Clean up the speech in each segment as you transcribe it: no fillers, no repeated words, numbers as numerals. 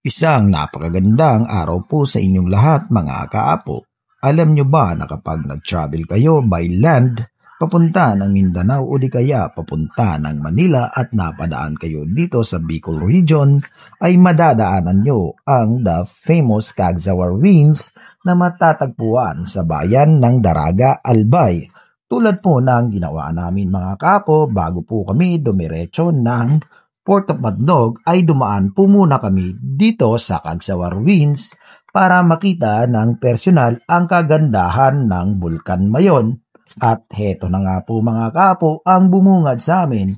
Isang napakagandang araw po sa inyong lahat mga kaapo. Alam nyo ba na kapag nag-travel kayo by land, papunta ng Mindanao o di kaya papunta ng Manila at napadaan kayo dito sa Bicol Region, ay madadaanan nyo ang the famous Cagzawa Ruins na matatagpuan sa bayan ng Daraga, Albay. Tulad po ng ginawa namin mga kaapo bago po kami dumiretso ng Port of Matnog ay dumaan po muna kami dito sa Cagzawa Ruins para makita ng personal ang kagandahan ng Bulkan Mayon. At heto na nga po mga kapo ang bumungad sa amin,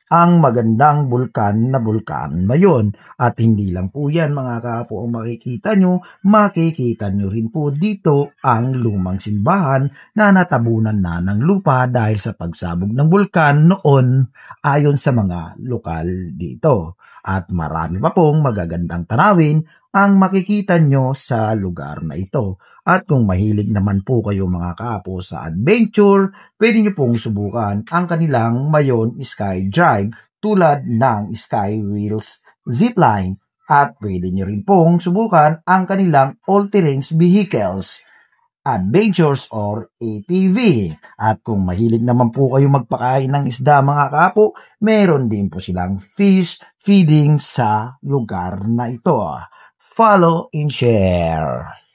ang magandang bulkan na Bulkan Mayon. At hindi lang po yan mga kapo ang makikita nyo rin po dito ang lumang simbahan na natabunan na ng lupa dahil sa pagsabog ng bulkan noon ayon sa mga lokal dito. At marami pa pong magagandang tanawin ang makikita nyo sa lugar na ito. At kung mahilig naman po kayo mga kapo sa adventure, pwede nyo pong subukan ang kanilang Mayon Sky Drive tulad ng Sky Wheels Zipline. At pwede nyo rin pong subukan ang kanilang all-terrain vehicles, adventures or ATV. At kung mahilig naman po kayo magpakain ng isda mga kapo, meron din po silang fish feeding sa lugar na ito. Follow and share.